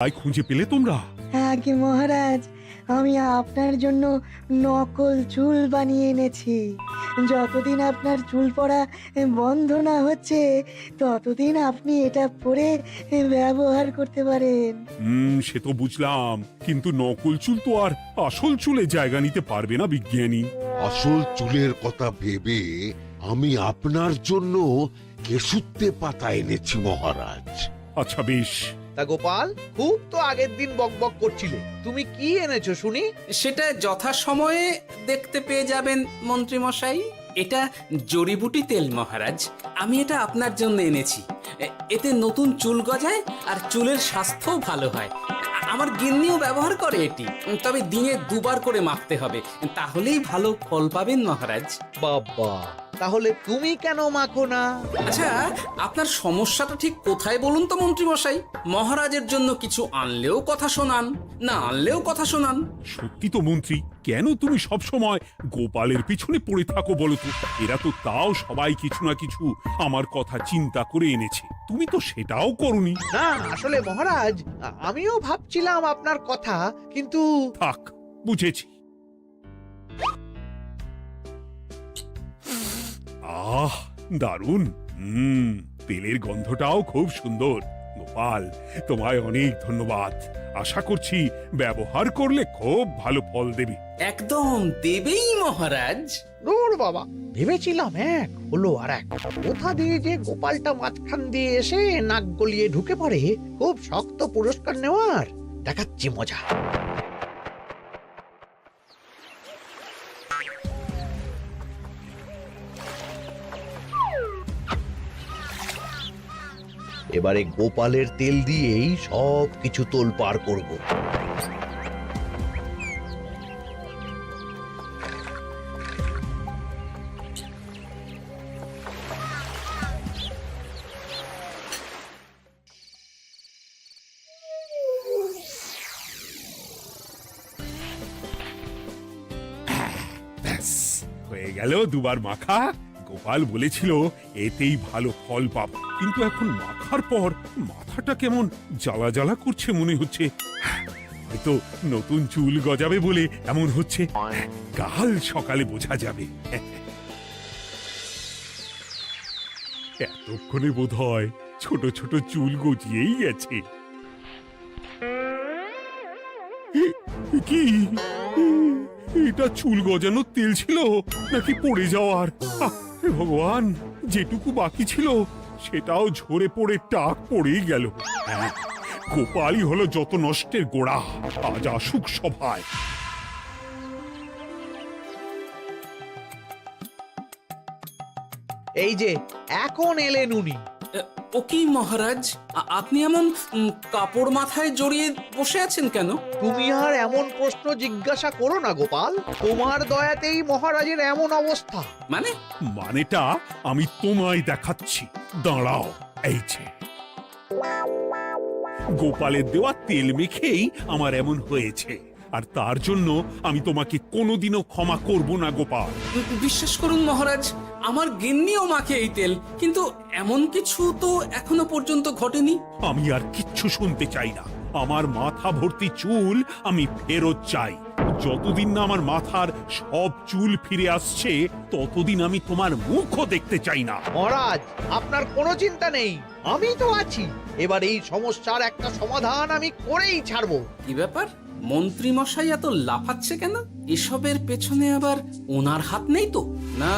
খুঁজে পেলে তোমরা? আগে মহারাজ, আমি আপনার জন্য নকল চুল বানিয়ে এনেছি। যতদিন আপনার চুল পড়া বন্ধ না হচ্ছে ততদিন আপনি এটা পরে ব্যবহার করতে পারেন। সে তো বুঝলাম, কিন্তু নকল চুল তো আর আসল চুলে জায়গা নিতে পারবে না বিজ্ঞানী। আসল চুলের কথা ভেবে আমি আপনার জন্য কেশুত্তে পাতা এনেছি মহারাজ। আচ্ছা বেশ। তা গোপাল, খুব তো আগের দিন বকবক করছিলে, তুমি কি এনেছো শুনি? সেটা যথাসময়ে দেখতে পেয়ে যাবেন মন্ত্রী মশাই। এটা জড়িবুটি তেল মহারাজ, আমি এটা আপনার জন্য এনেছি। এতে নতুন চুল গজায় আর চুলের স্বাস্থ্যও ভালো হয়। আমার গিন্নিও ব্যবহার করে এটি, তবে দিনে দুবার করে মাখতে হবে, তাহলেই ভালো ফল পাবেন মহারাজ। বাবা, তাহলে তুমি কেন মাখো না? আচ্ছা, আপনার সমস্যাটা ঠিক কোথায় বলুন তো মন্ত্রী মশাই? মহারাজের জন্য কিছু আনলেও কথা শোনান, না আনলেও কথা শোনান। সত্যি তো মন্ত্রী, কেন তুমি সব সময় গোপালের পিছনে পড়ে থাকো বলো তো? এরা তো তাও সবাই কিছু না কিছু আমার কথা চিন্তা করে এনেছে, তুমি তো সেটাও করনি। না আসলে মহারাজ, আমিও ভাবছিলাম আপনার কথা, কিন্তু থাক, বুঝেছি। আহ, দারুণ। তেলের গন্ধটাও খুব সুন্দর। গোপাল, তোমায় অনেক ধন্যবাদ। আশা করছি ব্যবহার করলে খুব ভালো ফল দেবে। একদম দেবেই মহারাজ। দূর বাবা, ভেবেছিলাম এক হলো আর এক। কোথা দিয়ে যে গোপালটা মাঝখান দিয়ে এসে নাক গলিয়ে ঢুকে পড়ে, খুব শক্ত পুরস্কার নেওয়ার। দেখাচ্ছি মজা। এবারে গোপালের তেল দিয়েই সব কিছু তোলপাড় করব। ব্যাস, হয়ে গেল দুবার মাখা। গোপাল বলেছিল এতেই ভালো ফল পাব, কিন্তু এখন মাখার পর মাথাটা কেমন জ্বালা জ্বালা করছে মনে হচ্ছে। হয়তো নতুন চুল গজাবে বলে এমন হচ্ছে, কাল সকালে বোঝা যাবে। এতক্ষণে বোধ হয় ছোট ছোট চুল গজিয়েই গেছে। কি এটা চুল গজানোর তেল ছিল নাকি পড়ে যাওয়ার? হে ভগবান, যেটুকু বাকি ছিল সেটাও ঝরে পড়ে টাক পড়েই গেল। গোপালই হলো যত নষ্টের গোড়া। আজ আসুক সভায়। এই যে এখন এলেন উনি। ও কি মহারাজ, আপনি এমন কাপড় মাথায় জড়িয়ে বসে আছেন কেন? তুমি আর এমন প্রশ্ন জিজ্ঞাসা করো না গোপাল, তোমার দয়াতেই মহারাজের এমন অবস্থা। মানেটা আমি তোমায় দেখাচ্ছি, দাঁড়াও। এই যে গোপালের দেওয়া তেল মেখেই আমার এমন হয়েছে, আর তার জন্য আমি তোমাকে কোনোদিনও ক্ষমা করব না গোপাল। বিশ্বাস করুন মহারাজ, আমার গিন্নিও মাখে এই তেল, কিন্তু এমন কিছু তো এখনো পর্যন্ত ঘটেনি। আমি আর কিচ্ছু শুনতে চাই না। আমার মাথা ভর্তি চুল আমি ফেরত চাই। যতদিন না আমার মাথার সব চুল ফিরে আসছে ততদিন আমি তোমার মুখও দেখতে চাই না। মহারাজ, আপনার কোনো চিন্তা নেই, আমি তো আছি। এবার এই সমস্যার একটা সমাধান আমি করেই ছাড়বো। কি ব্যাপার, মন্ত্রী মশাই এত লাফাচ্ছে কেন? এসবের পেছনে আবার ওনার হাত নেই তো? না,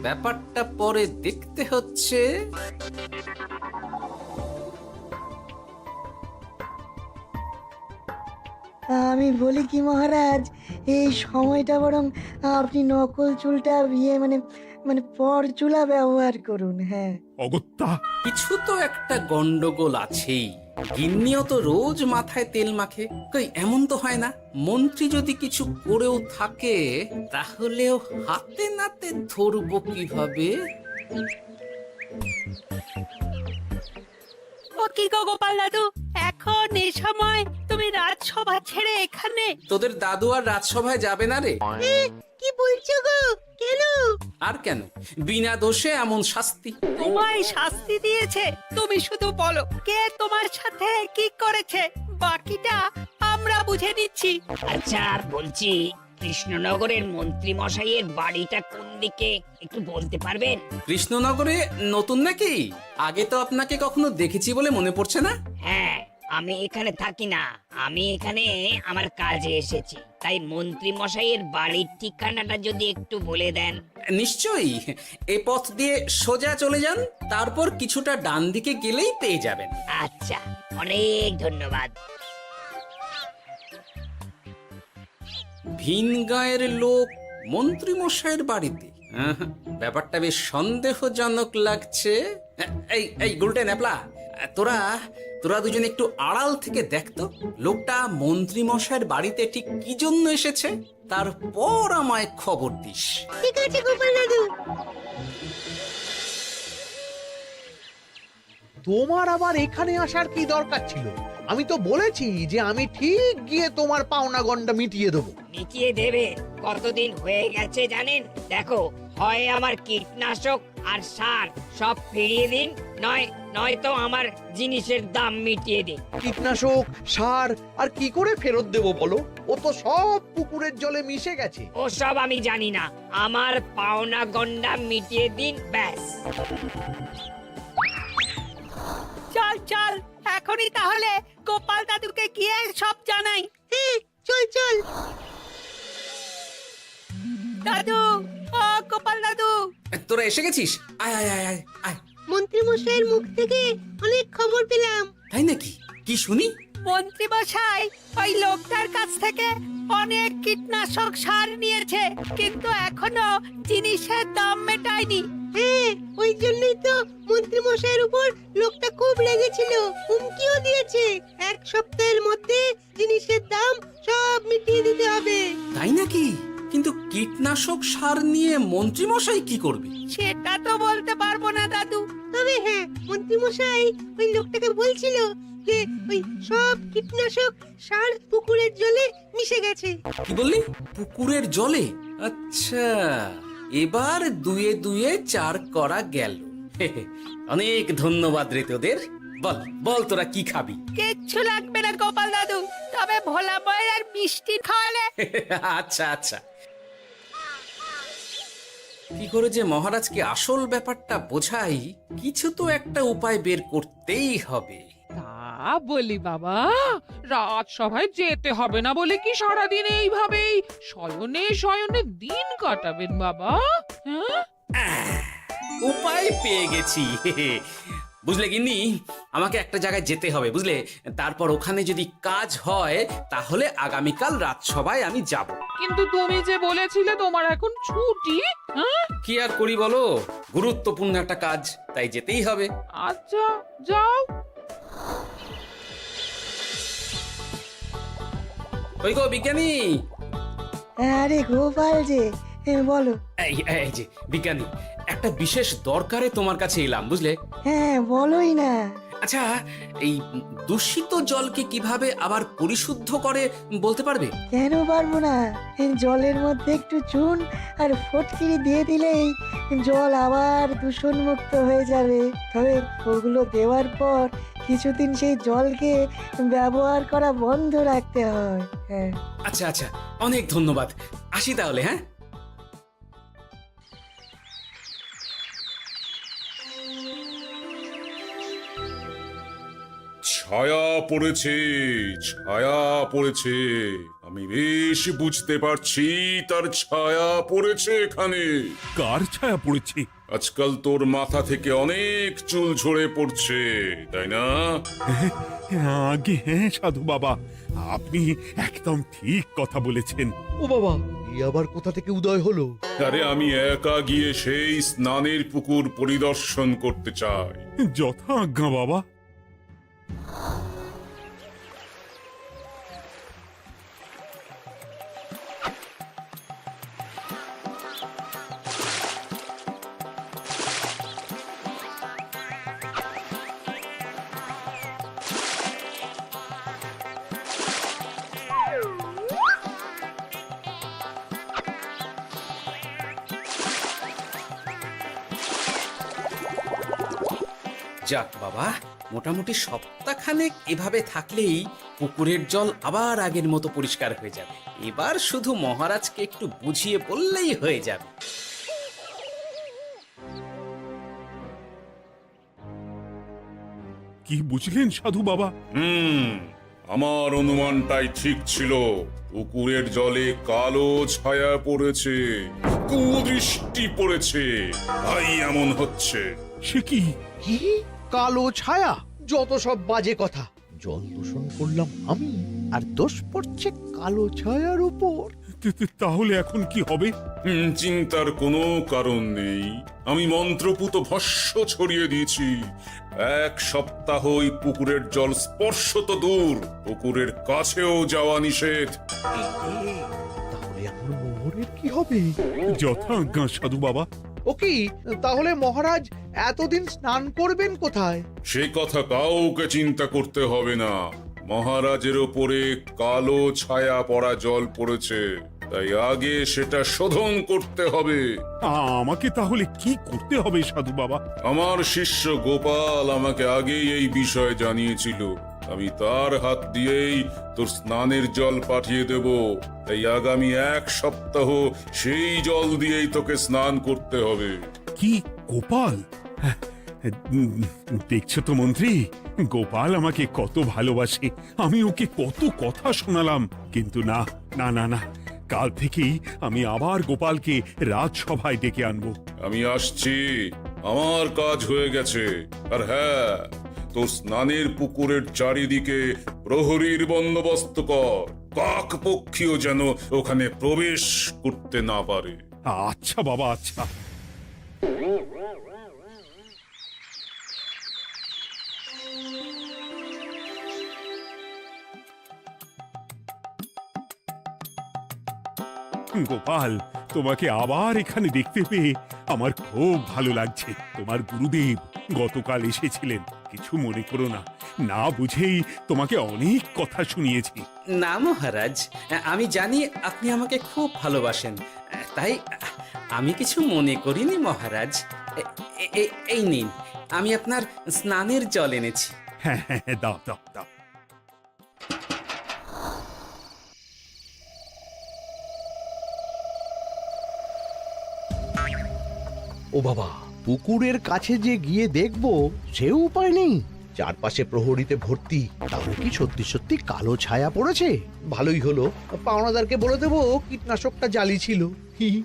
ব্যাপারটা পরে দেখতে হচ্ছে। আমি বলি কি মহারাজ, এই সময়টা বরং আপনি নকল চুলটা মানে মানে পরচুলা ব্যবহার করুন। হ্যাঁ, অগত্যা, কিছু তো একটা গন্ডগোল আছেই। গিন্নিও তো রোজ মাথায় তেল মাখে, কই এমন তো হয় না। মন্ত্রী যদি কিছু করেও থাকে তাহলেও হাতে নাতে ধরবো কিভাবে? ও কি গো গোপাল দাদু, এখন এই সময় তুমি তুমি রাজসভা ছেড়ে এখানে? তোদের দাদু আর রাজসভায় যাবে না রে। কি বলছো গো? কেন? আর কেন, বিনা দোষে এমন শাস্তি। তোমায় শাস্তি দিয়েছে? তুমি শুধু বলো কে তোমার সাথে কি করেছে, বাকিটা আমরা বুঝে নিচ্ছি। আচ্ছা বলছি, কৃষ্ণনগরের মন্ত্রী মশাইয়ের বাড়িটা কোন দিকে একটু বলতে পারবেন? কৃষ্ণনগরে নতুন নাকি? আগে তো আপনাকে কখনো দেখেছি বলে মনে পড়ছে না। হ্যাঁ, আমি এখানে থাকি না, আমি এখানে আমার কাজে এসেছি, তাই মন্ত্রী মশাইয়ের বাড়ির ঠিকানাটা যদি একটু বলে দেন। নিশ্চয়ই, এ পথ দিয়ে সোজা চলে যান, তারপর কিছুটা ডান দিকে গেলেই পেয়ে যাবেন। আচ্ছা, অনেক ধন্যবাদ। ভিন গাঁয়ের লোক মন্ত্রী মশাইয়ের বাড়িতে, ব্যাপারটা বেশ সন্দেহজনক লাগছে। এই এই গুলটে ন্যাপলা, তোরা তোরা দুজন একটু আড়াল থেকে দেখতো লোকটা মন্ত্রী মশাইয়ের বাড়িতে ঠিক কি জন্য এসেছে, তারপর আমায় খবর দিস। ঠিক আছে গোপাল দাদু। তোমার আবার এখানে আসার কি দরকার ছিল? আমি তো বলেছি যে আমি ঠিক গিয়ে তোমার পাওনা গন্ডা মিটিয়ে দেবো। মিটিয়ে দেবে? কতদিন হয়ে গেছে জানেন? দেখো, হয় আমার কীটনাশক আর সার সব ফিরিয়ে দিন, নয়তো আমার জিনিসের দাম মিটিয়ে দিন। কীটনাশক, সার আর কি করে ফেরত দেবো বলো? ও তো সব পুকুরের জলে মিশে গেছে। ওসব আমি জানি না, আমার পাওনা গন্ডা মিটিয়ে দিন, ব্যাস। চল চল, এখনই তাহলে গোপাল দাদুকে গিয়ে সব জানাই। চল চল। দাদু, ও গোপাল দাদু, তোরা এসে গেছিস? আয় আয় আয় আয় আয়। মন্ত্রী মশাইয়ের মুখ থেকে অনেক খবর পেলাম। তাই নাকি? কি শুনি? মন্ত্রী মশাই ওই লোকটার কাছ থেকে অনেক কীটনাশক সার নিয়েছে, কিন্তু এখনো জিনিসের দাম মেটায়নি। হ্যাঁ, ওই জন্যই তো মন্ত্রী মশাইয়ের উপর লোকটা খুব রেগেছিল, হুমকিও দিয়েছে এক সপ্তাহের মধ্যে জিনিসের দাম সব মিটিয়ে দিতে হবে। তাই নাকি? কিন্তু কীটনাশক সার নিয়ে মন্ত্রী মশাই কি করবে? সেটা তো বলতে পারবো না দাদু, তবে হ্যাঁ, মন্ত্রী মশাই ওই লোকটাকে বলছিল যে ওই সব কীটনাশক সার পুকুরের জলে মিশে গেছে। কি বললি? পুকুরের জলে? আচ্ছা, এবার দুয়ে দুয়ে চার করা গেল। অনেক ধন্যবাদ রে তোদের। বল বল, তোরা কি খাবি? কিচ্ছু লাগবে না গোপাল দাদু, তবে ভোলা বয়ের আর মিষ্টি খাওয়ালে। আচ্ছা আচ্ছা। কি করে যে মহারাজকে আসল ব্যাপারটা বোঝাই, কিছু তো একটা উপায় বের করতেই হবে। তা বলি বাবা, রাজসভায় যেতে হবে না বলে কি সারাদিন এইভাবেই শয়নে শয়নে দিন কাটাবেন বাবা? হ্যাঁ, উপায় পেয়ে গেছি। বুঝলে গিন্নি, আমাকে একটা জায়গায় যেতে হবে, বুঝলে? তারপর ওখানে যদি কাজ হয় তাহলে আগামীকাল রাজসভায় আমি যাব। কিন্তু তুমি যে বলেছিলে তোমার এখন ছুটি। হ্যাঁ, কি আর করি বলো, গুরুত্বপূর্ণ একটা কাজ, তাই যেতেই হবে। আচ্ছা যাও। ওই গো বিজ্ঞানী, আরে গোপাল যে, বলো। এই যে বিজ্ঞানী, একটা বিশেষ দরকারে তোমার কাছে এলাম, বুঝলে? হ্যাঁ, বলোই না। আচ্ছা, এই দূষিত জলকে কিভাবে আবার পরিশুদ্ধ করে বলতে পারবে? কেন পারবো না? জলের মধ্যে একটু চুন আর ফটকিরি দিয়ে দিলেই জল আবার দূষণমুক্ত হয়ে যাবে। তবে ওগুলো দেওয়ার পর কিছুদিন সেই জলকে ব্যবহার করা বন্ধ রাখতে হয়। হ্যাঁ। আচ্ছা আচ্ছা, অনেক ধন্যবাদ, আসি তাহলে। হ্যাঁ, ছায়া পড়েছে, ছায়া পড়েছে, আমি বেশ বুঝতে পারছি তার ছায়া পড়েছে এখানে। কার ছায়া পড়েছে? আজকাল তোর মাথা থেকে অনেক চুল ঝরে পড়ছে, তাই না? আগে হ্যাঁ সাধু বাবা, আপনি একদম ঠিক কথা বলেছেন। ও বাবা, এই আবার কোথা থেকে উদয় হলো? আরে আমি একা গিয়ে সেই স্নানের পুকুর পরিদর্শন করতে চাই। যথা আজ্ঞা বাবা। যাক বাবা, মোটামুটি সপ্তাহখানেক এভাবে থাকলেই পুকুরের জল আবার আগের মতো পরিষ্কার হয়ে যাবে। এবার শুধু মহারাজকে একটু বুঝিয়ে বললেই হয়ে যাবে। কি বুঝলেন সাধু বাবা? আমার অনুমানটাই ঠিক ছিল। পুকুরের জলে কালো ছায়া পড়েছে, কুদৃষ্টি পড়েছে, তাই এমন হচ্ছে। সে কি? কি কালো ছায়া? যত সব বাজে কথা। জল দূষণ করলাম আমি, আর দোষ পড়ছে কালো ছায়ার উপর। তাহলে এখন কি হবে? চিন্তার কোনো কারণ নেই। আমি মন্ত্রপুত ভস্য ছড়িয়ে দিয়েছি। 1 সপ্তাহ ওই পুকুরের জল স্পর্শ তো দূর, পুকুরের কাছেও যাওয়া নিষেধ। তাহলে আমার মোহরের কি হবে? যথাজ্ঞা সাধু বাবা। ও কি তাহলে মহারাজ এতদিন স্নান করবেন কোথায়? সে কথা কাউকে চিন্তা করতে হবে না। মহারাজের ওপরে কালো ছায়া পড়া জল পড়েছে, তাই আগে সেটা শোধন করতে হবে। আমাকে তাহলে কি করতে হবে সাধু বাবা? আমার শিষ্য গোপাল আমাকে আগেই এই বিষয়ে জানিয়েছিল। আমি তার হাত দিয়েই তোর স্নানের জল পাঠিয়ে দেব। তাই আগামী 1 সপ্তাহ সেই জল দিয়েই তোকে স্নান করতে হবে। কি গোপাল? দেখছো তো মন্ত্রী, গোপাল আমাকে কত ভালোবাসে। আমি ওকে কত কথা শোনালাম, কিন্তু না না না না, কাল থেকেই আমি আবার গোপালকে রাজসভায় ডেকে আনবো। আমি আসছি, আমার কাজ হয়ে গেছে। আর হ্যাঁ, তোর স্নানের পুকুরের চারিদিকে প্রহরীর বন্দোবস্ত কর। কাক পক্ষীও যেন ওখানে প্রবেশ করতে না পারে। আচ্ছা বাবা, আচ্ছা। গোপাল, তোমাকে আবার এখানে দেখতে পেয়ে আমার খুব ভালো লাগছে। তোমার গুরুদেব গতকাল এসেছিলেন, কিছু মনে করো না। না বুঝেই তোমাকে অনেক কথা শুনিয়েছি। না মহারাজ, আমি জানি আপনি আমাকে খুব ভালোবাসেন, তাই আমি কিছু মনে করিনি মহারাজ। এই নিন, আমি আপনার স্নানের জল এনেছি। হ্যাঁ হ্যাঁ হ্যাঁ, দাও দাও দাও। ও বাবা, পুকুরের কাছে যে গিয়ে দেখবো সে উপায় নেই। চারপাশে প্রহরীতে ভর্তি, তাহলে কি সত্যি সত্যি কালো ছায়া পড়েছে? ভালোই হলো, পাওনাদারকে বলে দেবো কীটনাশকটা জালি ছিল। হি হি।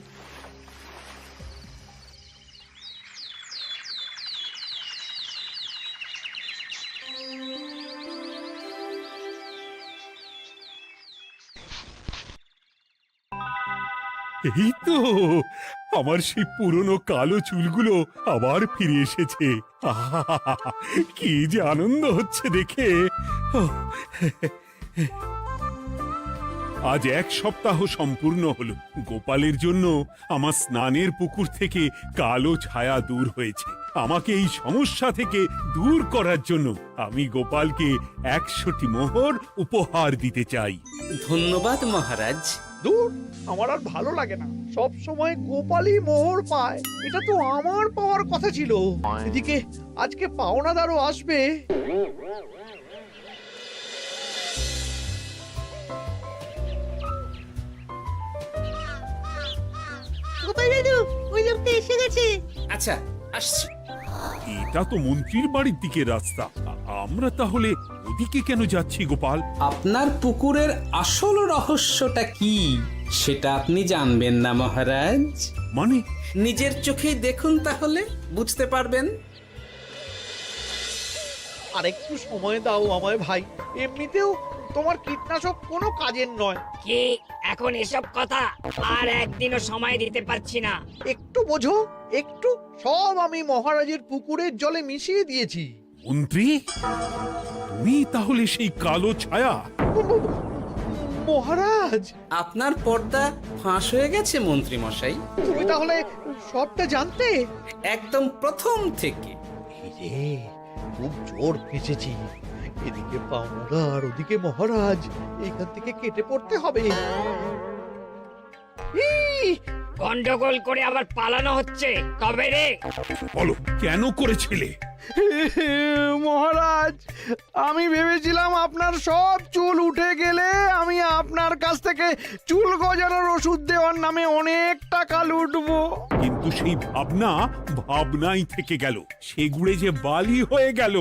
এই তো আমার সেই পুরনো কালো চুলগুলো আবার ফিরে এসেছে। আহা, কি যে আনন্দ হচ্ছে দেখে। আজ 1 সপ্তাহ সম্পূর্ণ হলো। গোপালের জন্য আমার স্নানের পুকুর থেকে কালো ছায়া দূর হয়েছে। আমাকে এই সমস্যা থেকে দূর করার জন্য আমি গোপালকে 100টি মোহর উপহার দিতে চাই। ধন্যবাদ মহারাজ। দূর, আমার আর ভালো লাগে না। সব সময় গোপালই মোহর পায়, এটা তো আমার পাওয়ার কথা ছিল। এদিকে আজকে পাওনাদারও আসবে। গোপাল দাদু, ওই লোকটা এসে গেছে। আচ্ছা, আসছি। এটা তো মন্ত্রীর বাড়ির দিকে রাস্তা। আমরা তাহলে ওদিকে কেন যাচ্ছি গোপাল? আপনার পুকুরের আসল রহস্যটা কি সেটা আপনি জানবেন না মহারাজ? মানে? নিজের চোখেই দেখুন, তাহলে বুঝতে পারবেন। আর একটু সময় দাও আমায় ভাই, এমনিতেও তোমার কীটনাশক কোনো কাজের নয়। কি এখন এসব কথা? আর একদিনও সময় দিতে পারছি না। একটু বোঝো, একটু। সব আমি মহারাজের পুকুরের জলে মিশিয়ে দিয়েছি। মন্ত্রী, তুমি তাহলে সেই কালো ছায়া? মহারাজ, আপনার পর্দা ফাঁস হয়ে গেছে মন্ত্রী মশাই। তুমি তাহলে সবটা জানতে? একদম প্রথম থেকে। রে, খুব জোর ফেঁসেছি। এদিকে পাওনাদার, ওদিকে মহারাজ, এখান থেকে কেটে পড়তে হবে। গন্ডগোল করে আবার পালানো হচ্ছে, তবে রে। বলো, কেন করেছিলে? মহারাজ, আমি ভেবেছিলাম আপনার সব চুল উঠে গেলে আমি আপনার কাছ থেকে চুল গজানোর ওষুধ দেওয়ার নামে অনেক টাকা লুটবো। কিন্তু সেই ভাবনা ভাবনাই থেকে গেল, সেগুড়ে যে বালি হয়ে গেল।